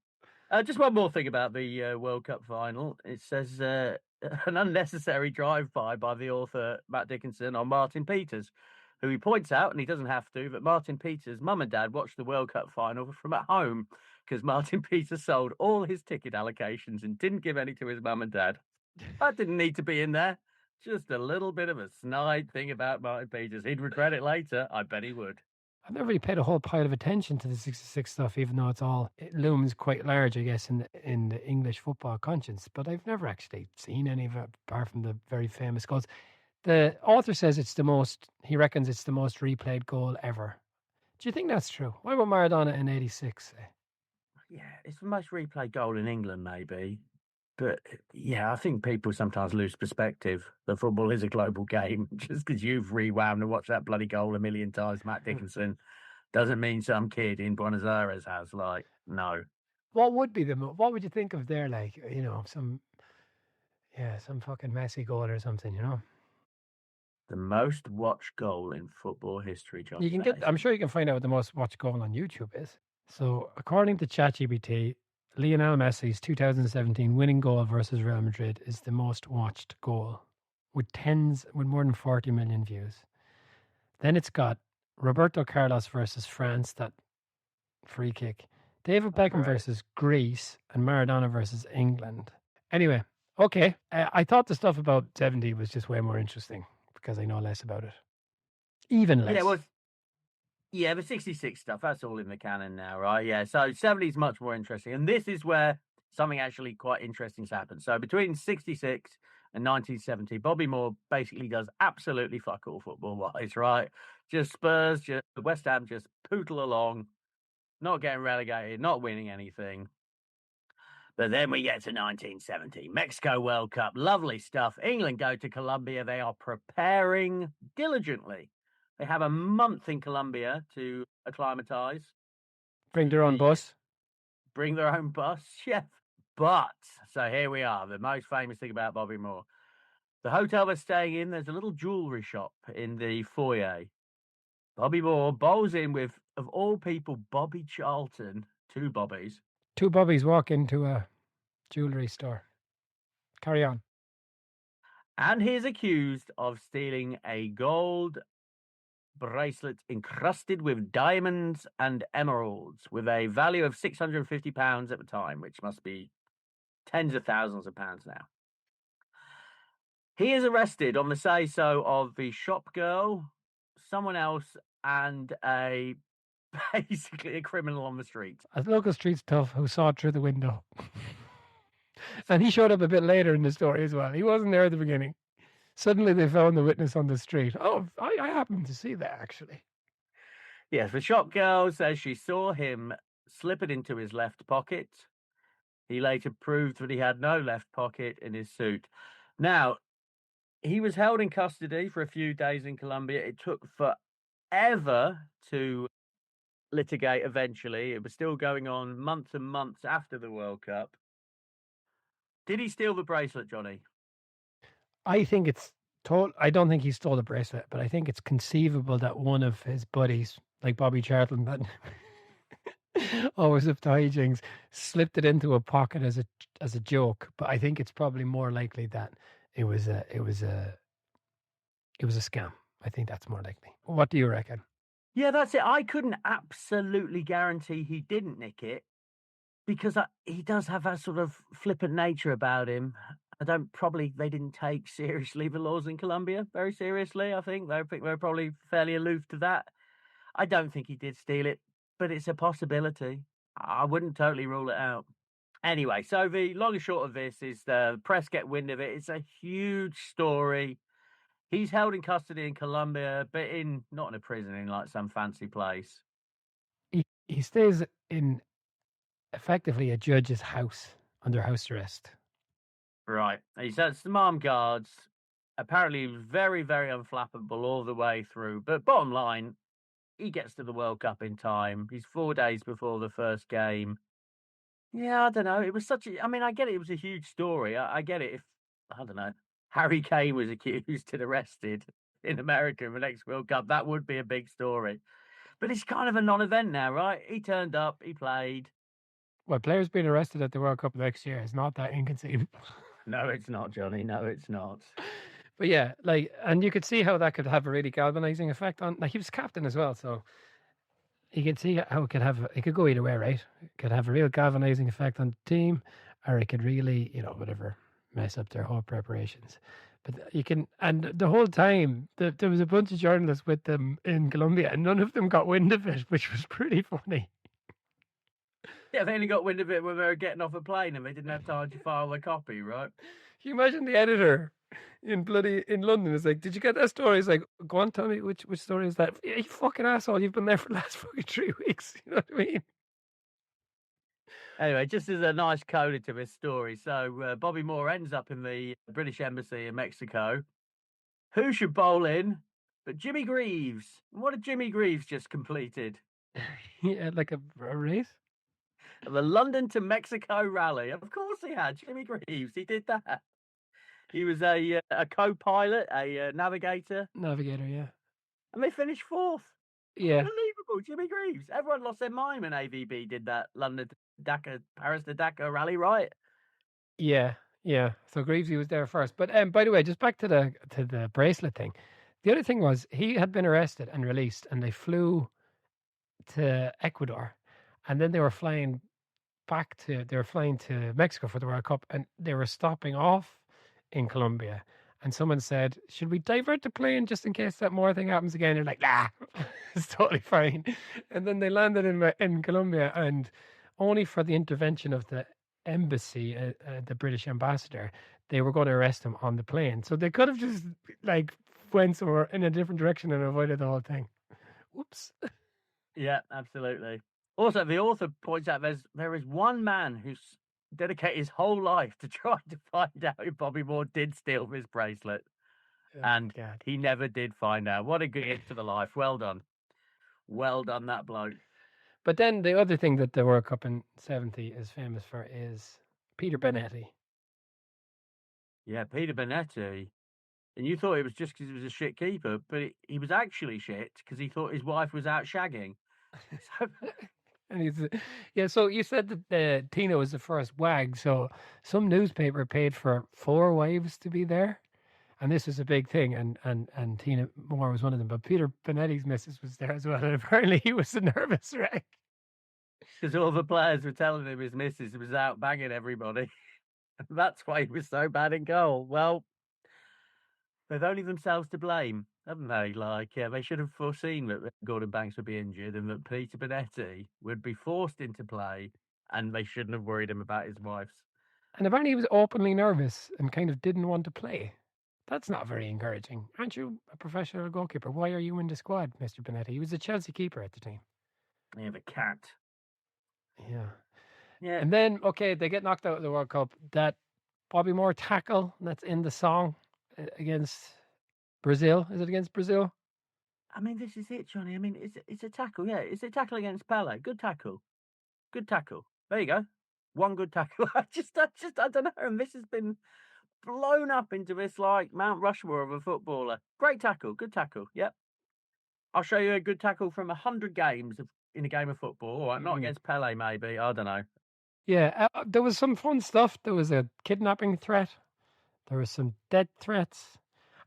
Just one more thing about the World Cup final. It says an unnecessary drive-by by the author Matt Dickinson on Martin Peters, who he points out, and he doesn't have to, that Martin Peters' mum and dad watched the World Cup final from at home because Martin Peters sold all his ticket allocations and didn't give any to his mum and dad. That didn't need to be in there. Just a little bit of a snide thing about Martin Peters. He'd regret it later. I bet he would. I've never really paid a whole pile of attention to the 66 stuff, even though it looms quite large, I guess, in the English football conscience. But I've never actually seen any of it apart from the very famous goals. The author says he reckons it's the most replayed goal ever. Do you think that's true? Why about Maradona in '86? Yeah, it's the most replayed goal in England, maybe. But yeah, I think people sometimes lose perspective. The football is a global game. Just because you've rewound and watched that bloody goal a million times, Matt Dickinson, doesn't mean some kid in Buenos Aires has. Like, no. What would you think of there? Like, some fucking Messi goal or something, The most watched goal in football history, John. I'm sure you can find out what the most watched goal on YouTube is. So, according to ChatGPT, Lionel Messi's 2017 winning goal versus Real Madrid is the most watched goal with more than 40 million views. Then it's got Roberto Carlos versus France, that free kick. David Beckham versus Greece, and Maradona versus England. Anyway, okay. I thought the stuff about 70 was just way more interesting because I know less about it. Even less. Yeah, the 66 stuff, that's all in the canon now, right? Yeah, so 70 is much more interesting. And this is where something actually quite interesting has happened. So between 66 and 1970, Bobby Moore basically does absolutely fuck all football-wise, right? Just Spurs, just West Ham, just pootle along, not getting relegated, not winning anything. But then we get to 1970, Mexico World Cup, lovely stuff. England go to Colombia. They are preparing diligently. They have a month in Colombia to acclimatise. Bring their own bus. Bring their own bus, yeah. But, so here we are, the most famous thing about Bobby Moore. The hotel they're staying in, there's a little jewellery shop in the foyer. Bobby Moore bowls in with, of all people, Bobby Charlton, two Bobbies. Two Bobbies walk into a jewellery store. Carry on. And he's accused of stealing a gold bracelet encrusted with diamonds and emeralds with a value of £650 at the time, which must be tens of thousands of pounds now. He is arrested on the say-so of the shop girl, someone else, and basically a criminal on the street. A local street tough who saw it through the window. And he showed up a bit later in the story as well. He wasn't there at the beginning. Suddenly they found the witness on the street. Oh, I happened to see that, actually. Yes, the shop girl says she saw him slip it into his left pocket. He later proved that he had no left pocket in his suit. Now, he was held in custody for a few days in Colombia. It took forever to litigate eventually. It was still going on months and months after the World Cup. Did he steal the bracelet, Johnny? I think it's I don't think he stole the bracelet, but I think it's conceivable that one of his buddies, like Bobby Charlton, that always up to hijinks, slipped it into a pocket as a joke. But I think it's probably more likely that it was a scam. I think that's more likely. What do you reckon? Yeah, that's it. I couldn't absolutely guarantee he didn't nick it because he does have that sort of flippant nature about him. They didn't take seriously the laws in Colombia very seriously. I think they're probably fairly aloof to that. I don't think he did steal it, but it's a possibility. I wouldn't totally rule it out. Anyway, so the long and short of this is the press get wind of it. It's a huge story. He's held in custody in Colombia, but not in a prison, in like some fancy place. He stays in effectively a judge's house under house arrest. Right. He says some armed guards. Apparently very, very unflappable all the way through. But bottom line, he gets to the World Cup in time. He's 4 days before the first game. Yeah, I don't know. It was I get it. It was a huge story. I get it if, I don't know, Harry Kane was accused and arrested in America in the next World Cup. That would be a big story. But it's kind of a non-event now, right? He turned up, he played. Well, players being arrested at the World Cup next year is not that inconceivable. No, it's not, Johnny. No, it's not. But yeah, and you could see how that could have a really galvanizing effect on. He was captain as well, so you can see how it could go either way, right? It could have a real galvanizing effect on the team, or it could really, whatever, mess up their whole preparations. But you can, and the whole time there was a bunch of journalists with them in Colombia, and none of them got wind of it, which was pretty funny. Yeah, they only got wind of it when they were getting off a plane and they didn't have time to file the copy, right? Can you imagine the editor in London is like, "Did you get that story?" He's like, "Go on, tell me which story is that?" "Yeah, you fucking asshole! You've been there for the last fucking 3 weeks." You know what I mean? Anyway, just as a nice coda to this story, so Bobby Moore ends up in the British Embassy in Mexico. Who should bowl in but Jimmy Greaves? And what had Jimmy Greaves just completed? Yeah, like a race. The London to Mexico rally. Of course he had. Jimmy Greaves, he did that. He was a co-pilot, a navigator, Navigator, yeah. and they finished fourth. Yeah. Unbelievable, Jimmy Greaves. Everyone lost their mind when AVB did that London to Dakar, Paris to Dakar rally, right? Yeah, yeah. So Greavesy was there first. But by the way, just back to the bracelet thing. The other thing was he had been arrested and released, and they flew to Ecuador, and then they were flying to Mexico for the World Cup, and they were stopping off in Colombia. And someone said, "Should we divert the plane just in case that more thing happens again?" They're like, "Nah, it's totally fine." And then they landed in Colombia, and only for the intervention of the embassy, the British ambassador, they were going to arrest him on the plane. So they could have just like went somewhere in a different direction and avoided the whole thing. Whoops. Yeah, absolutely. Also, the author points out there is one man who's dedicated his whole life to trying to find out if Bobby Moore did steal this bracelet, and God. he never did find out. What a good hit to the life. Well done. Well done, that bloke. But then the other thing that the World Cup in '70 is famous for is Peter Benetti. Yeah, Peter Bonetti. And you thought it was just because he was a shit keeper, but he was actually shit because he thought his wife was out shagging. So, And yeah. So you said that Tina was the first wag. So some newspaper paid for 4 wives to be there, and this was a big thing. And Tina Moore was one of them. But Peter Benetti's missus was there as well, and apparently he was a nervous wreck. because all the players were telling him his missus was out banging everybody. That's why he was so bad in goal. Well, they've only themselves to blame, haven't they? Like, yeah, they should have foreseen that Gordon Banks would be injured and that Peter Bonetti would be forced into play, and they shouldn't have worried him about his wife's. And apparently he was openly nervous and kind of didn't want to play. That's not very encouraging. Aren't you a professional goalkeeper? Why are you in the squad, Mr. Benetti? He was a Chelsea keeper at the time. Yeah, the cat. Yeah. Yeah. And then, okay, they get knocked out of the World Cup. That Bobby Moore tackle that's in the song against Brazil. Is it against Brazil? I mean, this is it, Johnny. I mean, it's a tackle. Yeah, it's a tackle against Pele. Good tackle. Good tackle. There you go. One good tackle. I don't know. And this has been blown up into this like Mount Rushmore of a footballer. Great tackle. Good tackle. Yep. I'll show you a good tackle from 100 games in a game of football. All right, not against Pele, maybe. I don't know. Yeah, there was some fun stuff. There was a kidnapping threat. There was some death threats,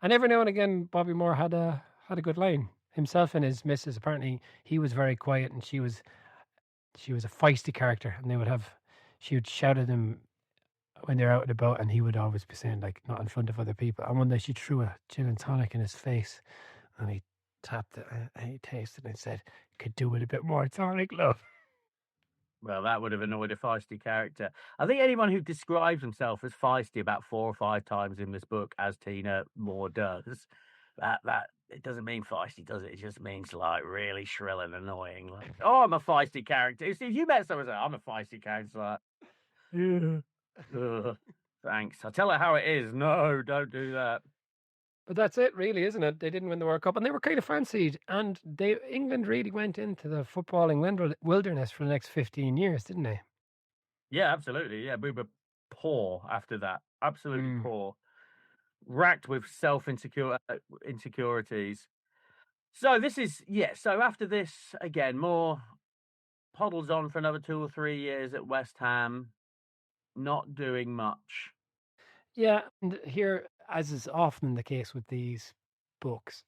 and every now and again, Bobby Moore had a good line. Himself and his missus. Apparently, he was very quiet, and she was a feisty character. And she would shout at him when they're out and about, and he would always be saying like, "Not in front of other people." And one day, she threw a gin and tonic in his face, and he tapped it, and he tasted it and said, "Could do with a bit more tonic, love." Well, that would have annoyed a feisty character. I think anyone who describes himself as feisty about 4 or 5 times in this book, as Tina Moore does, that it doesn't mean feisty, does it? It just means like really shrill and annoying. Like, oh, I'm a feisty character. See, if you met someone and say, I'm a feisty character, like, Yeah. thanks. I'll tell her how it is. No, don't do that. But that's it, really, isn't it? They didn't win the World Cup, and they were kind of fancied. And England really went into the footballing wilderness for the next 15 years, didn't they? Yeah, absolutely. Yeah, we were poor after that. Absolutely Mm. poor. Racked with insecurities. So this is so after this, again, Moore poddles on for another 2 or 3 years at West Ham, not doing much. Yeah, and here, as is often the case with these books,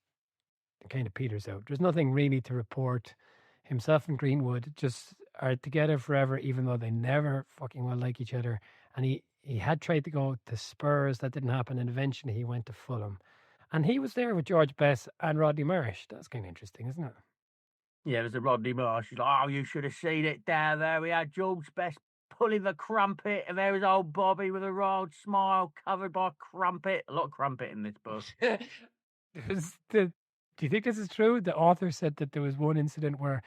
it kind of peters out. There's nothing really to report. Himself and Greenwood just are together forever, even though they never fucking well like each other. And he had tried to go to Spurs, that didn't happen, and eventually he went to Fulham. And he was there with George Best and Rodney Marsh. That's kind of interesting, isn't it? Yeah, there's a Rodney Marsh. He's like, oh, you should have seen it down there. We had George Best pulling the crumpet, and there was old Bobby with a rolled smile covered by crumpet. A lot of crumpet in this book. Do you think this is true? The author said that there was one incident where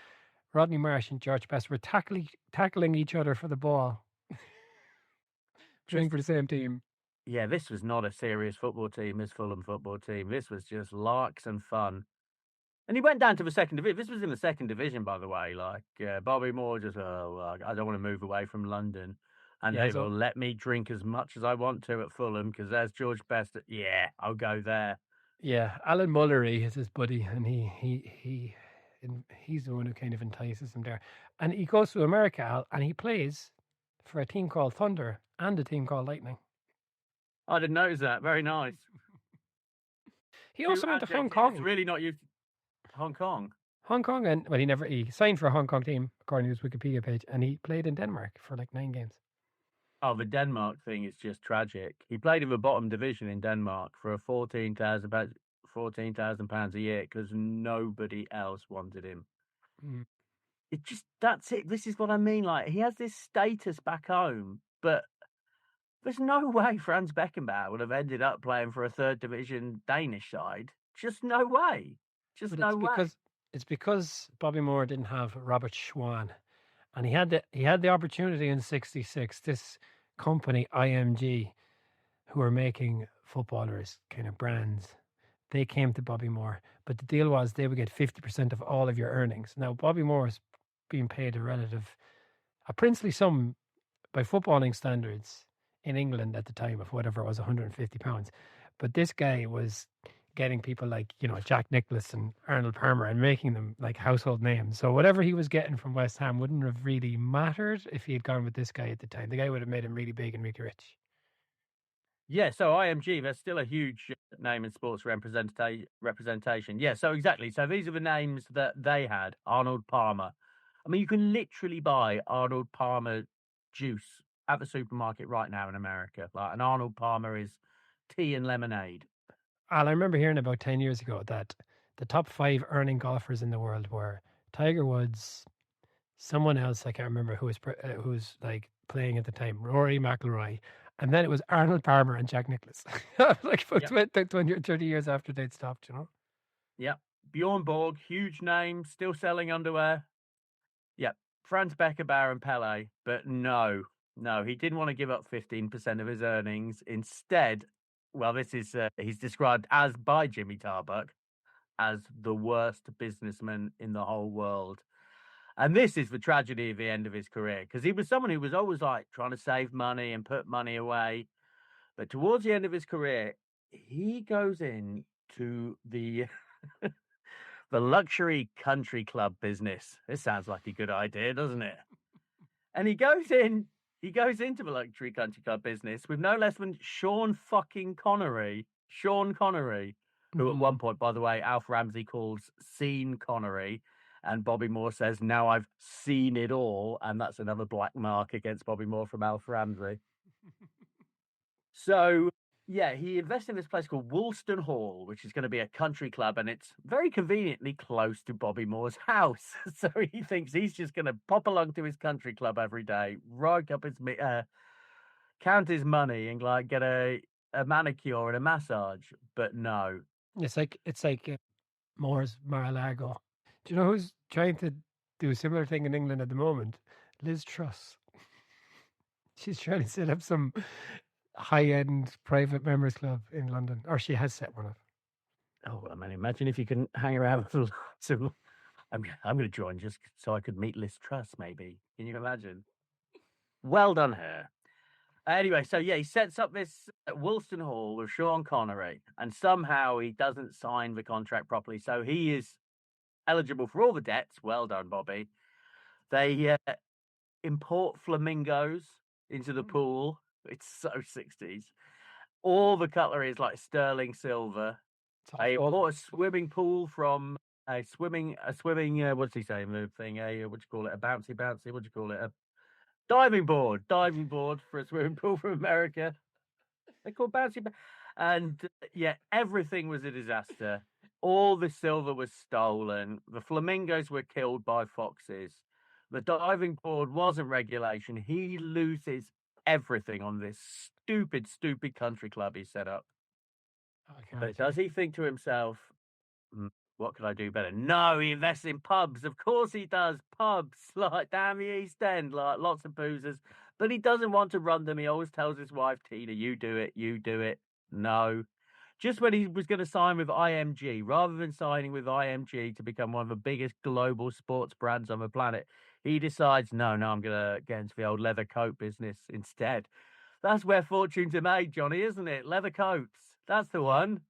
Rodney Marsh and George Best were tackling each other for the ball, playing for the same team. Yeah, this was not a serious football team, this Fulham football team. This was just larks and fun. And he went down to the second division. This was in the second division, by the way. Like Bobby Moore just, oh, well, I don't want to move away from London, and Yeah, they so will let me drink as much as I want to at Fulham because there's George Best. Yeah, I'll go there. yeah, Alan Mullery is his buddy, and he's the one who kind of entices him there. And he goes to America, Al, and he plays for a team called Thunder and a team called Lightning. I didn't notice that. Very nice. He also went to Hong Kong. It's really not used. Hong Kong. Hong Kong, and well, he signed for a Hong Kong team according to his Wikipedia page, and he played in Denmark for like 9 games. Oh, the Denmark thing is just tragic. He played in the bottom division in Denmark for a £14,000 a year because nobody else wanted him. Mm. That's it. This is what I mean. Like, he has this status back home, but there's no way Franz Beckenbauer would have ended up playing for a third division Danish side. Just no way. Just no way. It's because Bobby Moore didn't have Robert Schwan, and he had the opportunity in '66. This company IMG, who were making footballers kind of brands, they came to Bobby Moore, but the deal was they would get 50% of all of your earnings. Now Bobby Moore is being paid a princely sum by footballing standards in England at the time of whatever it was, £150. But this guy was getting people like, Jack Nicklaus and Arnold Palmer and making them like household names. So whatever he was getting from West Ham wouldn't have really mattered if he had gone with this guy at the time. The guy would have made him really big and really rich. Yeah, so IMG, there's still a huge name in sports representation. Yeah, so exactly. So these are the names that they had. Arnold Palmer. I mean, you can literally buy Arnold Palmer juice at the supermarket right now in America. Like, an Arnold Palmer is tea and lemonade. Al, I remember hearing about 10 years ago that the top 5 earning golfers in the world were Tiger Woods, someone else I can't remember who was like playing at the time, Rory McIlroy, and then it was Arnold Palmer and Jack Nicklaus. Like 20 or 30 years after they'd stopped, Yep. Bjorn Borg, huge name, still selling underwear. Yep. Franz Beckenbauer and Pele, but no, he didn't want to give up 15% of his earnings. Instead, well, this is he's described as by Jimmy Tarbuck as the worst businessman in the whole world. And this is the tragedy of the end of his career, because he was someone who was always like trying to save money and put money away. But towards the end of his career, he goes into the the luxury country club business. This sounds like a good idea, doesn't it? And he goes into the luxury country club business with no less than Sean Connery, who at one point, by the way, Alf Ramsey calls Sean Connery. And Bobby Moore says, now I've seen it all. And that's another black mark against Bobby Moore from Alf Ramsey. So, yeah, he invested in this place called Woolston Hall, which is going to be a country club. And it's very conveniently close to Bobby Moore's house. So he thinks he's just going to pop along to his country club every day, rake up his, count his money and like get a manicure and a massage. But no. It's like Moore's Mar-a-Lago. Do you know who's trying to do a similar thing in England at the moment? Liz Truss. She's trying to set up some high-end private members club in London, or she has set one up. Oh, I mean, imagine if you can hang around with so I'm going to join just so I could meet Liz Truss, maybe. Can you imagine? Well done, her. Anyway, so yeah, he sets up this Woolston Hall with Sean Connery, and somehow he doesn't sign the contract properly, so he is eligible for all the debts. Well done, Bobby. They import flamingos into the pool. It's so 60s. All the cutlery is like sterling silver. They import a swimming pool from a swimming. What's he saying? The thing? What do you call it? A bouncy. What do you call it? Diving board for a swimming pool from America. They're called bouncy. And yeah, everything was a disaster. All the silver was stolen. The flamingos were killed by foxes. The diving board wasn't regulation. He loses everything on this stupid country club he set up. But does he think to himself, what could I do better? No, he invests in pubs. Of course he does. Pubs, like down the East End, like lots of boozers. But he doesn't want to run them. He always tells his wife, Tina, you do it, you do it. No. Just when he was going to sign with IMG, rather than signing with IMG to become one of the biggest global sports brands on the planet, he decides, no, I'm going to get into the old leather coat business instead. That's where fortunes are made, Johnny, isn't it? Leather coats. That's the one.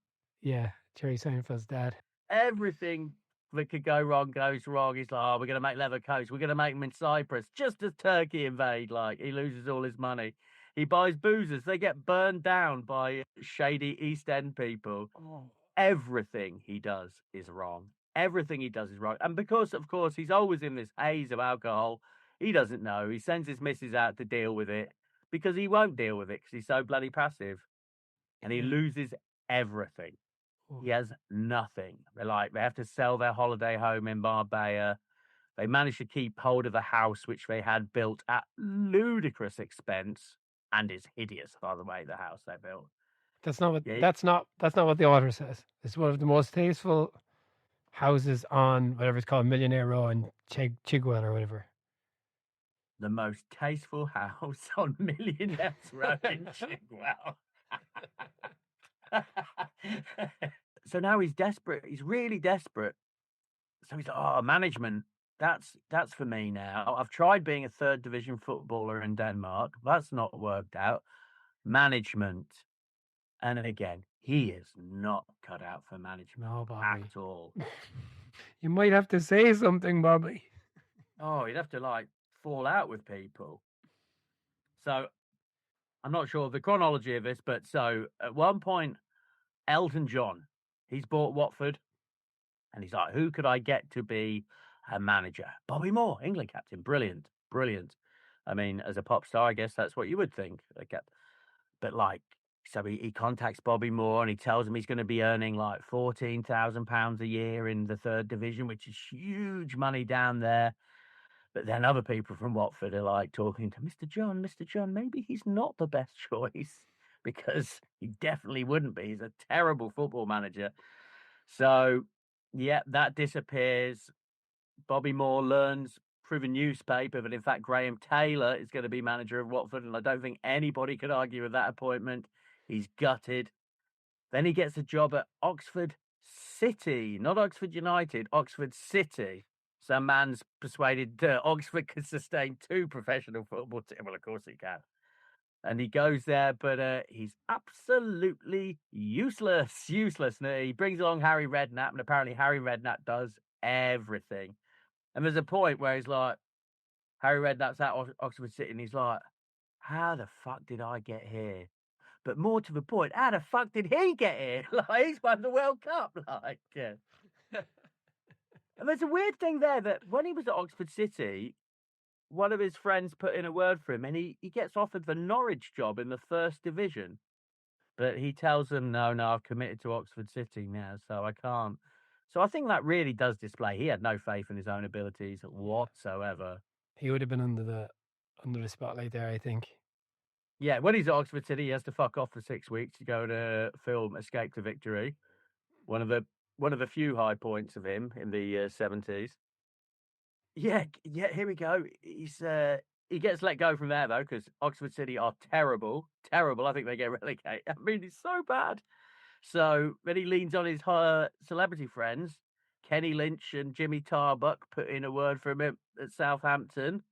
Yeah, Jerry Seinfeld's dad. Everything that could go wrong goes wrong. He's like, oh, we're going to make leather coats. We're going to make them in Cyprus. Just as Turkey invade, like, he loses all his money. He buys boozers. They get burned down by shady East End people. Oh. Everything he does is wrong. Everything he does is wrong. And because, of course, he's always in this haze of alcohol, he doesn't know. He sends his missus out to deal with it because he won't deal with it because he's so bloody passive. And he loses everything. He has nothing. They have to sell their holiday home in Marbella. They managed to keep hold of the house, which they had built at ludicrous expense and is hideous, by the way, the house they built. That's not what that's not what the author says. It's one of the most tasteful houses on whatever it's called, Millionaire Row in Chigwell or whatever. The most tasteful house on Millionaire Row in Chigwell. So now he's desperate. He's really desperate. So he's like, oh, management. That's for me now. I've tried being a third division footballer in Denmark. That's not worked out. Management. And then again, he is not cut out for management at all. You might have to say something, Bobby. Oh, you'd have to fall out with people. So I'm not sure of the chronology of this, but so at one point, Elton John, he's bought Watford, and he's like, who could I get to be a manager? Bobby Moore, England captain. Brilliant. I mean, as a pop star, I guess that's what you would think. But so he contacts Bobby Moore and he tells him he's going to be earning like £14,000 a year in the third division, which is huge money down there. But then other people from Watford are talking to Mr. John, maybe he's not the best choice because he definitely wouldn't be. He's a terrible football manager. So, yeah, that disappears. Bobby Moore learns through the newspaper that, in fact, Graham Taylor is going to be manager of Watford, and I don't think anybody could argue with that appointment. He's gutted. Then he gets a job at Oxford City, not Oxford United, Oxford City. Some man's persuaded Oxford could sustain 2 professional football teams. Well, of course he can. And he goes there, but he's absolutely useless. And he brings along Harry Redknapp, and apparently Harry Redknapp does everything. And there's a point where he's like, Harry Redknapp's at Oxford City, and he's like, how the fuck did I get here? But more to the point, how the fuck did he get here? He's won the World Cup. And there's a weird thing there that when he was at Oxford City, one of his friends put in a word for him, and he gets offered the Norwich job in the first division. But he tells them, no, I've committed to Oxford City now, so I can't. So I think that really does display he had no faith in his own abilities whatsoever. He would have been under the spotlight there, I think. Yeah, when he's at Oxford City, he has to fuck off for 6 weeks to go to film Escape to Victory. One of the few high points of him in the 70s. Yeah, here we go. He gets let go from there, though, because Oxford City are terrible. I think they get relegated. I mean, it's so bad. So then he leans on his celebrity friends. Kenny Lynch and Jimmy Tarbuck put in a word for him at Southampton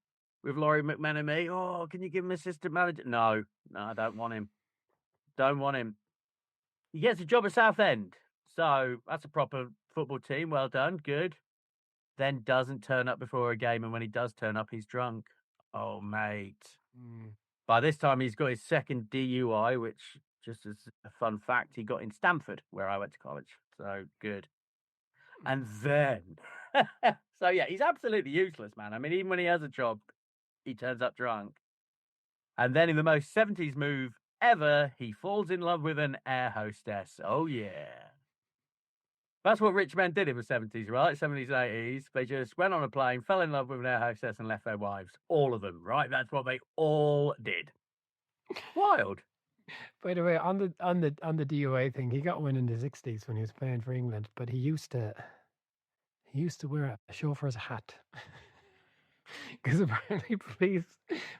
with Laurie McMenemy. Oh, can you give him assistant manager? No, I don't want him. He gets a job at Southend. So that's a proper football team. Well done. Good. Then doesn't turn up before a game. And when he does turn up, he's drunk. Oh, mate. By this time, he's got his second DUI, which, just as a fun fact, he got in Stamford, where I went to college. So good. And then, so yeah, he's absolutely useless, man. I mean, even when he has a job, he turns up drunk. And then in the most 70s move ever, he falls in love with an air hostess. Oh, yeah. That's what rich men did in the 70s, right? 70s, 80s. They just went on a plane, fell in love with an air hostess and left their wives. All of them, right? That's what they all did. Wild. By the way, on the DOA thing, he got one in the 60s when he was playing for England, but he used to wear a chauffeur's hat. Because apparently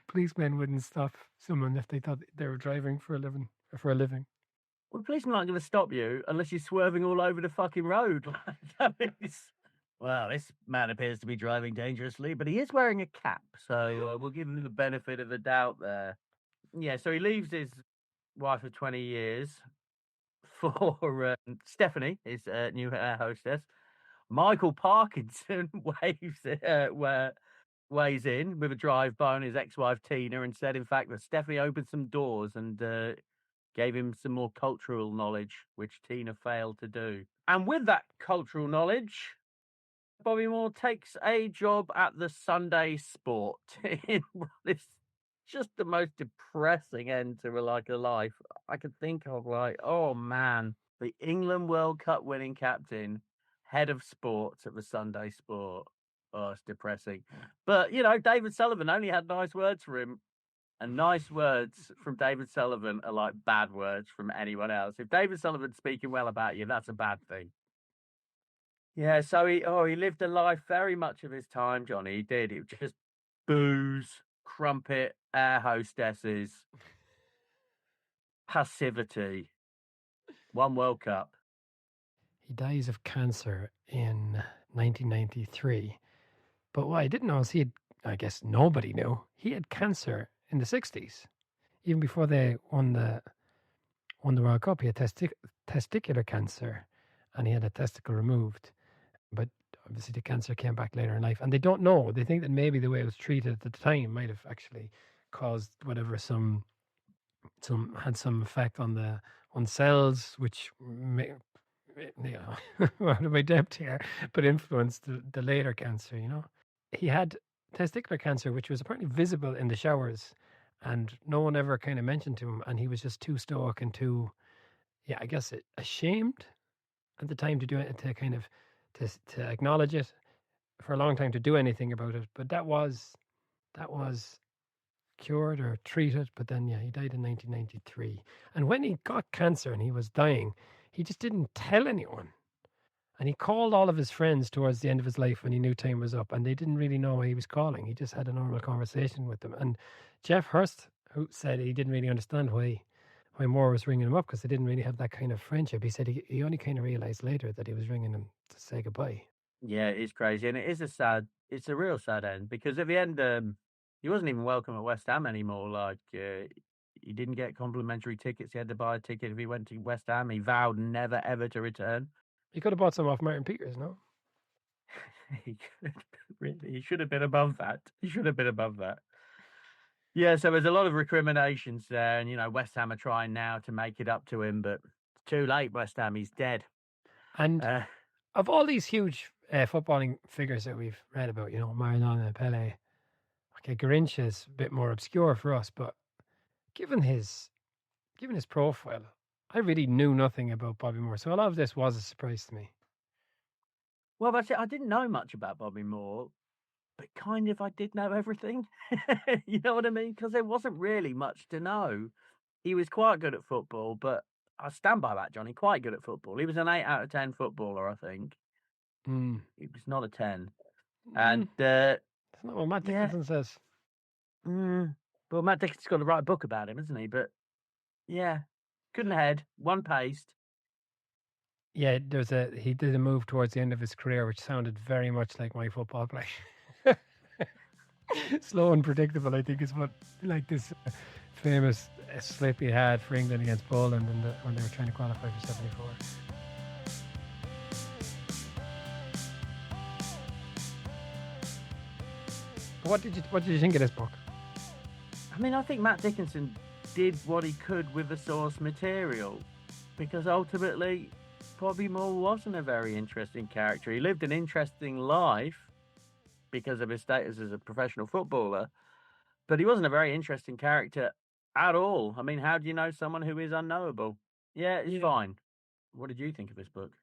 policemen wouldn't stop someone if they thought they were driving for a living. Well, the policemen aren't going to stop you unless you're swerving all over the fucking road. Well, this man appears to be driving dangerously, but he is wearing a cap, so we'll give him the benefit of the doubt there. Yeah, so he leaves his wife of 20 years for Stephanie, his new air hostess. Michael Parkinson weighs in with a drive-by on his ex-wife Tina and said, in fact, that Stephanie opened some doors and gave him some more cultural knowledge, which Tina failed to do. And with that cultural knowledge, Bobby Moore takes a job at the Sunday Sport in what is just the most depressing end to a life I could think of. Like, oh man, the England World Cup winning captain, head of sports at the Sunday Sport. Oh, it's depressing. But, you know, David Sullivan only had nice words for him. And nice words from David Sullivan are like bad words from anyone else. If David Sullivan's speaking well about you, that's a bad thing. Yeah, so he lived a life very much of his time, Johnny. He did. It was just booze, crumpet, air hostesses, passivity. One World Cup. He dies of cancer in 1993. But what I didn't know is I guess nobody knew, he had cancer in the 60s. Even before they won the World Cup, he had testicular cancer and he had a testicle removed. But obviously the cancer came back later in life. And they don't know. They think that maybe the way it was treated at the time might have actually caused whatever had some effect on cells, which out of my depth here, but influenced the later cancer, you know. He had testicular cancer, which was apparently visible in the showers, and no one ever kind of mentioned to him, and he was just too stoic and too, I guess, ashamed at the time to do it, to kind of to acknowledge it for a long time, to do anything about it. But that was cured or treated. But then, he died in 1993. And when he got cancer and he was dying, he just didn't tell anyone. And he called all of his friends towards the end of his life when he knew time was up, and they didn't really know why he was calling. He just had a normal conversation with them. And Jeff Hurst, who said he didn't really understand why Moore was ringing him up, because they didn't really have that kind of friendship. He said he only kind of realized later that he was ringing him to say goodbye. Yeah, it is crazy, and it's a real sad end, because at the end, he wasn't even welcome at West Ham anymore. Like, he didn't get complimentary tickets. He had to buy a ticket if he went to West Ham. He vowed never ever to return. He could have bought some off Martin Peters, no? He could, really. He should have been above that. Yeah, so there's a lot of recriminations there, and West Ham are trying now to make it up to him, but it's too late. West Ham, he's dead. And of all these huge footballing figures that we've read about, Maradona, Pele, okay, Garrincha is a bit more obscure for us, but given his profile, I really knew nothing about Bobby Moore, so a lot of this was a surprise to me. Well, that's it. I didn't know much about Bobby Moore, but kind of I did know everything. You know what I mean? Because there wasn't really much to know. He was quite good at football, but I stand by that, Johnny. Quite good at football. He was an 8 out of 10 footballer, I think. He was not a 10. And that's not what Matt Dickinson says. Well, Matt Dickinson's got to write a book about him, hasn't he? But yeah, couldn't head, one paced. Yeah, he did a move towards the end of his career, which sounded very much like my football play. Slow and predictable, I think, is what, like, this famous slip he had for England against Poland when they were trying to qualify for 74. What did you think of this book? I mean, I think Matt Dickinson did what he could with the source material, because ultimately Bobby Moore wasn't a very interesting character. He lived an interesting life because of his status as a professional footballer, But he wasn't a very interesting character at all. I mean, how do you know someone who is unknowable? Yeah, it's Yeah. fine. What did you think of this book?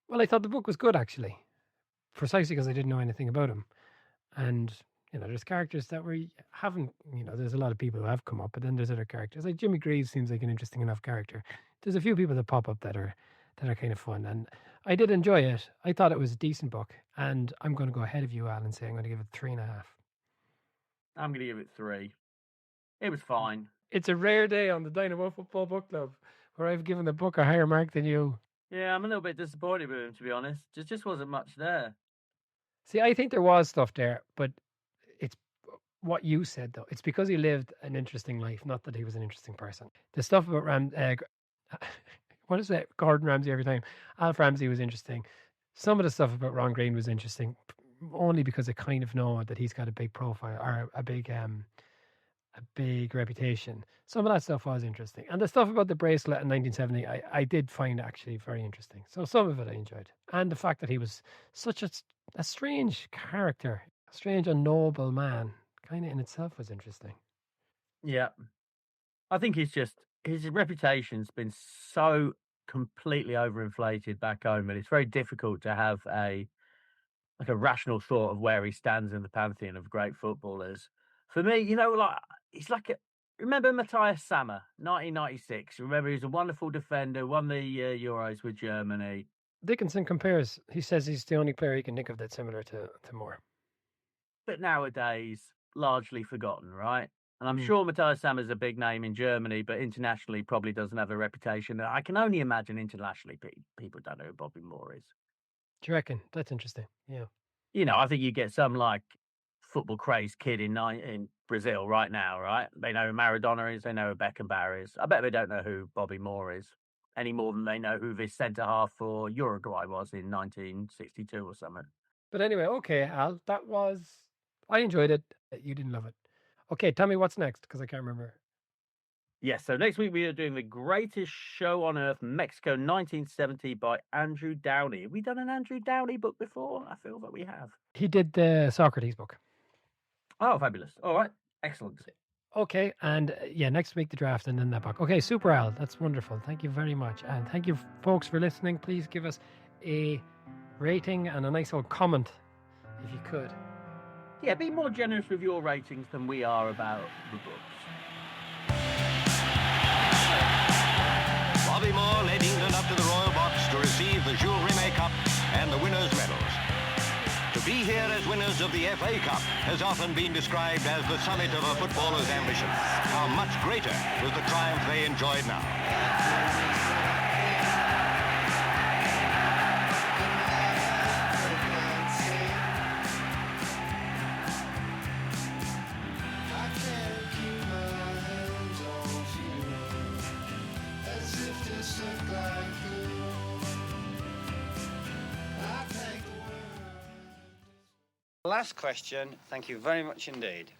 Well, I thought the book was good actually, precisely because I didn't know anything about him. And there's characters that haven't. There's a lot of people who have come up, but then there's other characters like Jimmy Greaves seems like an interesting enough character. There's a few people that pop up that are kind of fun, and I did enjoy it. I thought it was a decent book, and I'm going to go ahead of you, Al, and say I'm going to give it 3.5. I'm going to give it 3. It was fine. It's a rare day on the Dynamo Football Book Club where I've given the book a higher mark than you. Yeah, I'm a little bit disappointed with him, to be honest. There just wasn't much there. See, I think there was stuff there, but it's what you said, though. It's because he lived an interesting life, not that he was an interesting person. The stuff about what is it? Gordon Ramsay every time. Alf Ramsey was interesting. Some of the stuff about Ron Green was interesting, only because I kind of know that he's got a big profile or a big reputation. Some of that stuff was interesting. And the stuff about the bracelet in 1970, I did find actually very interesting. So some of it I enjoyed. And the fact that he was such a strange character, a strange, unknowable man, kind of in itself was interesting. Yeah. I think his reputation's been so completely overinflated back home, and it's very difficult to have a rational thought of where he stands in the pantheon of great footballers. For me, he's like remember Matthias Sammer, 1996. Remember, he was a wonderful defender, won the Euros with Germany. Dickinson compares. He says he's the only player he can think of that's similar to Moore. But nowadays, largely forgotten, right? And I'm sure Matthias Sammer's a big name in Germany, but internationally probably doesn't have a reputation. I can only imagine internationally people don't know who Bobby Moore is. Do you reckon? That's interesting. Yeah. I think you get some football crazed kid in Brazil right now, right? They know who Maradona is, they know who Beckenbauer is. I bet they don't know who Bobby Moore is any more than they know who this centre half for Uruguay was in 1962 or something. But anyway, okay, Al, I enjoyed it. You didn't love it. Okay, tell me what's next, because I can't remember. Yes, so next week we are doing The Greatest Show on Earth, Mexico 1970 by Andrew Downey. Have we done an Andrew Downey book before? I feel that we have. He did the Socrates book. Oh, fabulous. All right, excellent. Okay, and next week the draft and then that book. Okay, super, Al. That's wonderful. Thank you very much. And thank you, folks, for listening. Please give us a rating and a nice old comment, if you could. Yeah, be more generous with your ratings than we are about the books. Bobby Moore led England up to the Royal Box to receive the Jules Rimet Cup and the winners' medals. To be here as winners of the FA Cup has often been described as the summit of a footballer's ambition. How much greater was the triumph they enjoyed now. Last question. Thank you very much indeed.